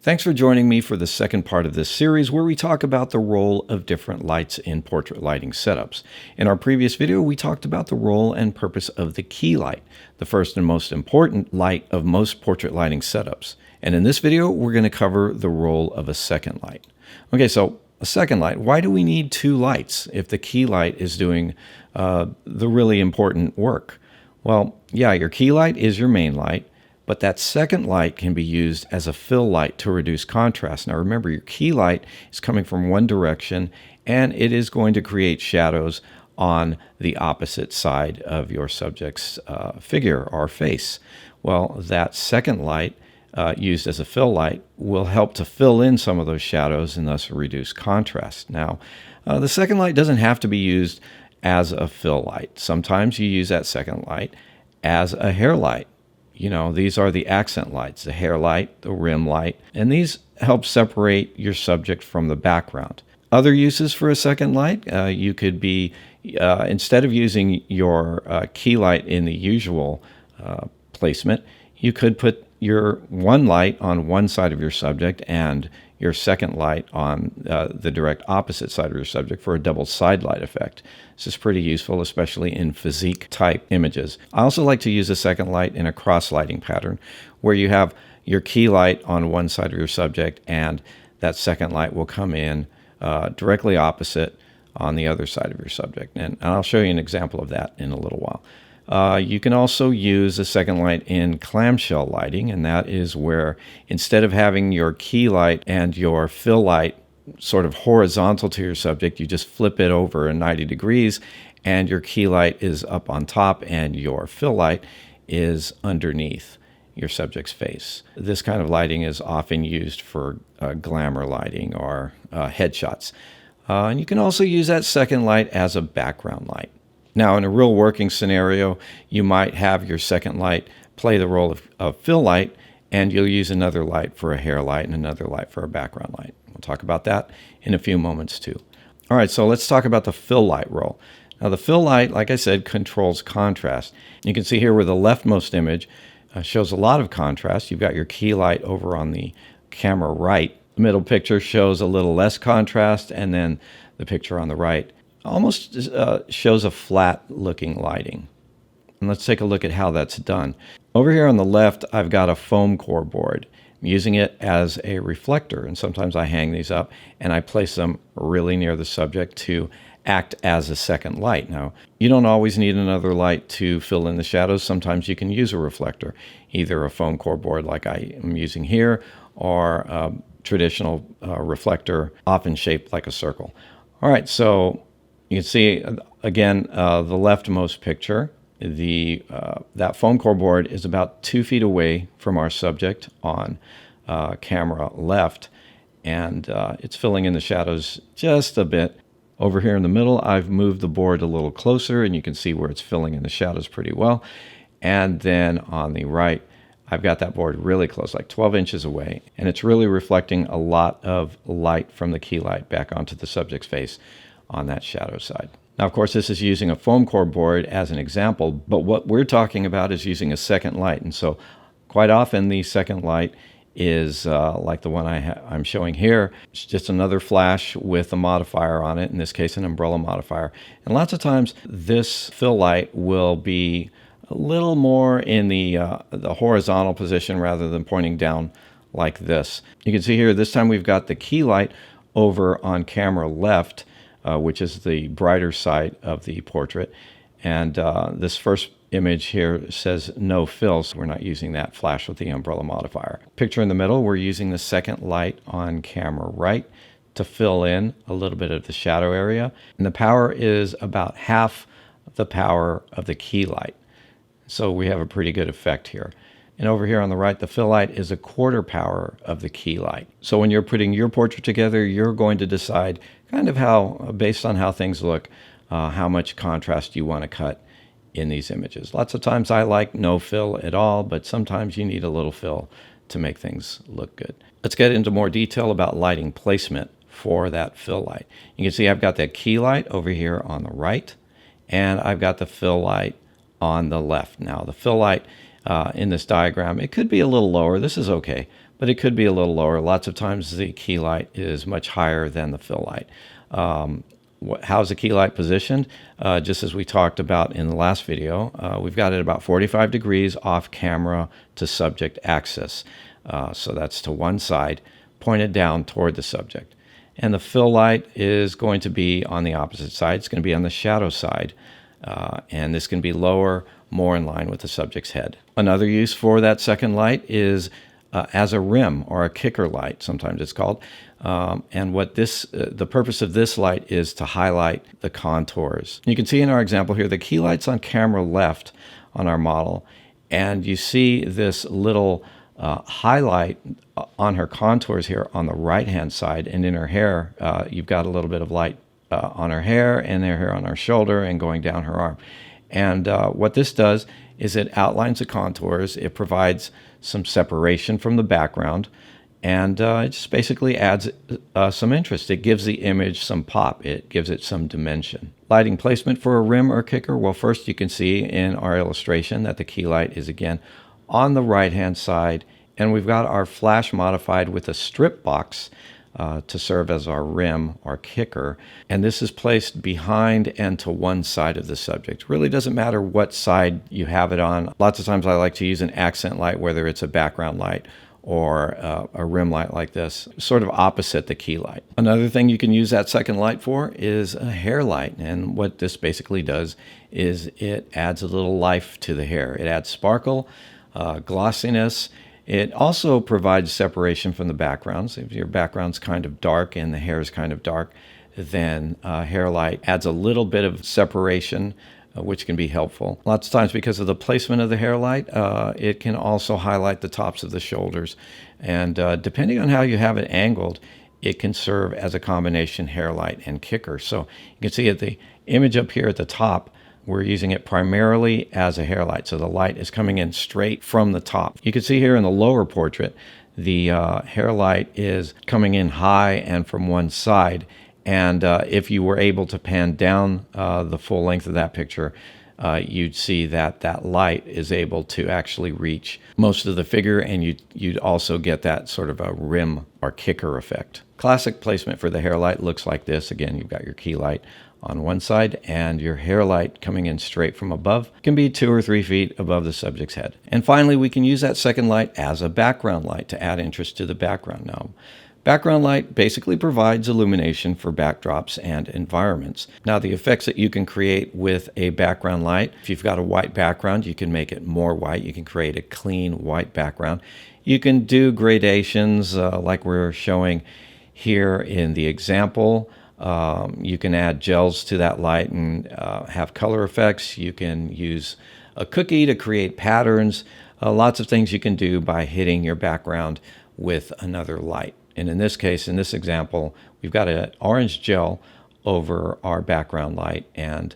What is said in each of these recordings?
Thanks for joining me for the second part of this series where we talk about the role of different lights in portrait lighting setups. In our previous video, we talked about the role and purpose of the key light, the first and most important light of most portrait lighting setups. And in this video, we're going to cover the role of a second light. Okay, so a second light, why do we need two lights if the key light is doing the really important work? Well, yeah, your key light is your main light, but that second light can be used as a fill light to reduce contrast. Now remember, your key light is coming from one direction and it is going to create shadows on the opposite side of your subject's figure or face. Well, that second light used as a fill light will help to fill in some of those shadows and thus reduce contrast. Now, the second light doesn't have to be used as a fill light. Sometimes you use that second light as a hair light. You know, these are the accent lights, the hair light, the rim light, and these help separate your subject from the background. Other uses for a second light, you could be, instead of using your key light in the usual placement, you could put your one light on one side of your subject and your second light on the direct opposite side of your subject for a double side light effect. This is pretty useful, especially in physique type images. I also like to use a second light in a cross lighting pattern where you have your key light on one side of your subject and that second light will come in directly opposite on the other side of your subject. And I'll show you an example of that in a little while. You can also use a second light in clamshell lighting, and that is where instead of having your key light and your fill light sort of horizontal to your subject, you just flip it over 90 degrees and your key light is up on top and your fill light is underneath your subject's face. This kind of lighting is often used for glamour lighting or headshots. And you can also use that second light as a background light. Now, in a real working scenario, you might have your second light play the role of fill light, and you'll use another light for a hair light and another light for a background light. We'll talk about that in a few moments too. All right, so let's talk about the fill light role. Now, the fill light, like I said, controls contrast. You can see here where the leftmost image shows a lot of contrast. You've got your key light over on the camera right. The middle picture shows a little less contrast, and then the picture on the right almost shows a flat looking lighting. And let's take a look at how that's done. Over here on the left, I've got a foam core board. I'm using it as a reflector, and sometimes I hang these up and I place them really near the subject to act as a second light. Now, you don't always need another light to fill in the shadows. Sometimes you can use a reflector, either a foam core board like I am using here, or a traditional reflector, often shaped like a circle. All right, so you can see, again, the leftmost picture, that foam core board is about 2 feet away from our subject on camera left, and it's filling in the shadows just a bit. Over here in the middle, I've moved the board a little closer, and you can see where it's filling in the shadows pretty well. And then on the right, I've got that board really close, like 12 inches away, and it's really reflecting a lot of light from the key light back onto the subject's face on that shadow side. Now, of course, this is using a foam core board as an example, but what we're talking about is using a second light. And so quite often the second light is like the one I'm showing here. It's just another flash with a modifier on it, in this case an umbrella modifier. And lots of times this fill light will be a little more in the horizontal position rather than pointing down like this. You can see here, this time we've got the key light over on camera left, which is the brighter side of the portrait. And this first image here says no fill, so we're not using that flash with the umbrella modifier. Picture in the middle, we're using the second light on camera right to fill in a little bit of the shadow area. And the power is about half the power of the key light. So we have a pretty good effect here. And over here on the right, the fill light is a quarter power of the key light. So when you're putting your portrait together, you're going to decide kind of how, based on how things look, how much contrast you want to cut in these images. Lots of times I like no fill at all, but sometimes you need a little fill to make things look good. Let's get into more detail about lighting placement for that fill light. You can see I've got that key light over here on the right, and I've got the fill light on the left. Now the fill light in this diagram, it could be a little lower. This is okay, but but it could be a little lower. Lots of times the key light is much higher than the fill light. How's the key light positioned? Just as we talked about in the last video, we've got it about 45 degrees off camera to subject axis. So that's to one side, pointed down toward the subject. And the fill light is going to be on the opposite side. It's going to be on the shadow side. And this can be lower, more in line with the subject's head. Another use for that second light is as a rim or a kicker light, sometimes it's called. And what the purpose of this light is to highlight the contours. You can see in our example here, the key light's on camera left on our model, and you see this little highlight on her contours here on the right-hand side, and in her hair, you've got a little bit of light on her hair and her hair on her shoulder and going down her arm. And what this does is it outlines the contours. It provides some separation from the background, and it just basically adds some interest. It gives the image some pop. It gives it some dimension. Lighting placement for a rim or kicker. Well, first you can see in our illustration that the key light is again on the right-hand side, and we've got our flash modified with a strip box to serve as our rim or kicker. And this is placed behind and to one side of the subject. Really doesn't matter what side you have it on. Lots of times I like to use an accent light, whether it's a background light or a rim light like this, sort of opposite the key light. Another thing you can use that second light for is a hair light. And what this basically does is it adds a little life to the hair. It adds sparkle, glossiness. It also provides separation from the background. So if your background's kind of dark and the hair is kind of dark, then hair light adds a little bit of separation, which can be helpful. Lots of times because of the placement of the hair light, it can also highlight the tops of the shoulders. And depending on how you have it angled, it can serve as a combination hair light and kicker. So you can see at the image up here at the top, we're using it primarily as a hair light. So the light is coming in straight from the top. You can see here in the lower portrait, the hair light is coming in high and from one side. And if you were able to pan down the full length of that picture, you'd see that that light is able to actually reach most of the figure, and you'd also get that sort of a rim or kicker effect. Classic placement for the hair light looks like this. Again, you've got your key light on one side and your hair light coming in straight from above. It can be 2 or 3 feet above the subject's head. And finally, we can use that second light as a background light to add interest to the background. Now, background light basically provides illumination for backdrops and environments. Now, the effects that you can create with a background light, if you've got a white background, you can make it more white. You can create a clean white background. You can do gradations like we're showing here in the example. You can add gels to that light and have color effects. You can use a cookie to create patterns. Lots of things you can do by hitting your background with another light. And in this case, in this example, we've got an orange gel over our background light, and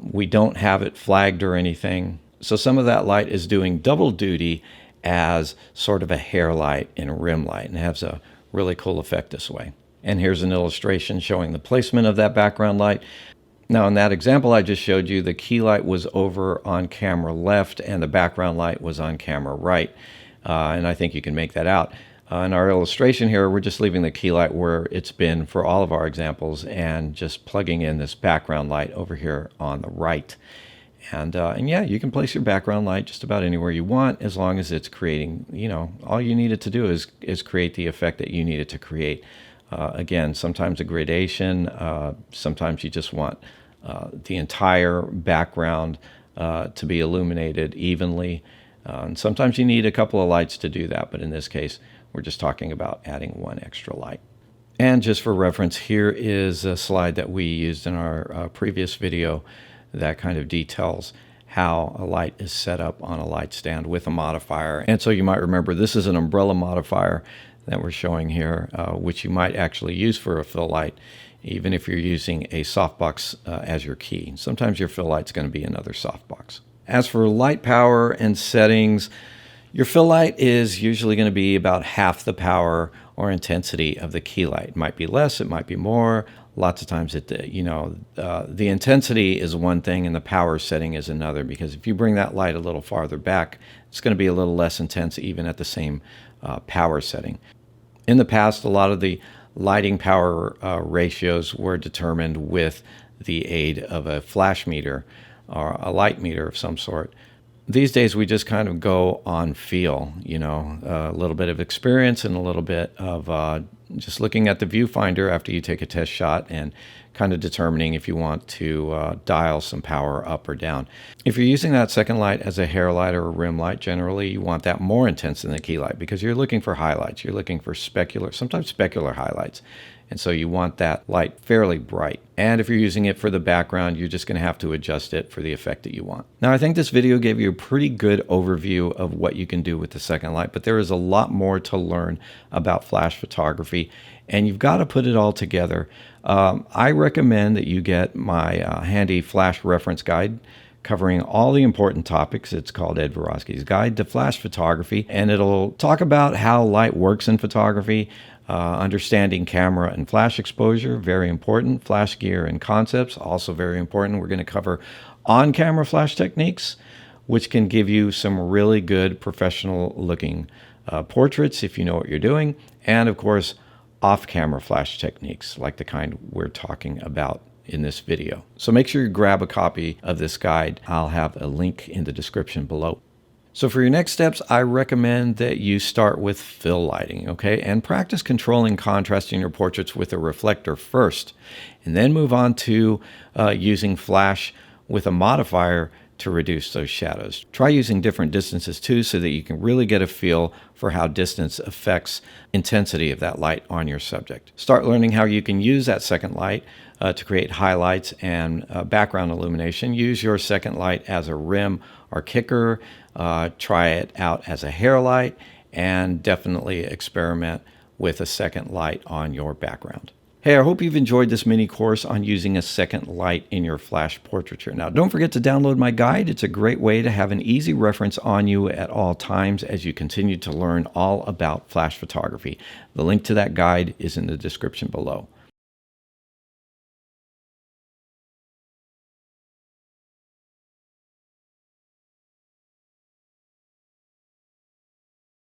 we don't have it flagged or anything. So some of that light is doing double duty as sort of a hair light and a rim light, and it has a really cool effect this way. And here's an illustration showing the placement of that background light. Now, in that example I just showed you, the key light was over on camera left and the background light was on camera right. And I think you can make that out. In our illustration here, we're just leaving the key light where it's been for all of our examples and just plugging in this background light over here on the right. And yeah, you can place your background light just about anywhere you want, as long as it's creating, all you need it to do is create the effect that you need it to create. Again, sometimes a gradation, sometimes you just want the entire background to be illuminated evenly. And sometimes you need a couple of lights to do that, but in this case, we're just talking about adding one extra light. And just for reference, here is a slide that we used in our previous video that kind of details how a light is set up on a light stand with a modifier. And so you might remember this is an umbrella modifier that we're showing here, which you might actually use for a fill light, even if you're using a softbox as your key. Sometimes your fill light's going to be another softbox. As for light power and settings, your fill light is usually going to be about half the power or intensity of the key light. It might be less, it might be more. Lots of times the intensity is one thing and the power setting is another, because if you bring that light a little farther back, it's going to be a little less intense even at the same power setting. In the past, a lot of the lighting power ratios were determined with the aid of a flash meter or a light meter of some sort. These days, we just kind of go on feel, a little bit of experience and a little bit of just looking at the viewfinder after you take a test shot and kind of determining if you want to dial some power up or down. If you're using that second light as a hair light or a rim light, generally you want that more intense than the key light because you're looking for highlights. You're looking for sometimes specular highlights. And so you want that light fairly bright. And if you're using it for the background, you're just going to have to adjust it for the effect that you want. Now, I think this video gave you a pretty good overview of what you can do with the second light, but there is a lot more to learn about flash photography, and you've got to put it all together. I recommend that you get my handy flash reference guide covering all the important topics. It's called Ed Verosky's Guide to Flash Photography, and it'll talk about how light works in photography, understanding camera and flash exposure, very important. Flash gear and concepts, also very important. We're going to cover on-camera flash techniques, which can give you some really good professional-looking portraits if you know what you're doing. And, of course, off-camera flash techniques, like the kind we're talking about in this video. So make sure you grab a copy of this guide. I'll have a link in the description below. So for your next steps, I recommend that you start with fill lighting, okay? And practice controlling contrast in your portraits with a reflector first, and then move on to using flash with a modifier to reduce those shadows. Try using different distances too so that you can really get a feel for how distance affects intensity of that light on your subject. Start learning how you can use that second light to create highlights and background illumination. Use your second light as a rim or kicker. Try it out as a hair light, and definitely experiment with a second light on your background. Hey, I hope you've enjoyed this mini course on using a second light in your flash portraiture. Now, don't forget to download my guide. It's a great way to have an easy reference on you at all times as you continue to learn all about flash photography. The link to that guide is in the description below.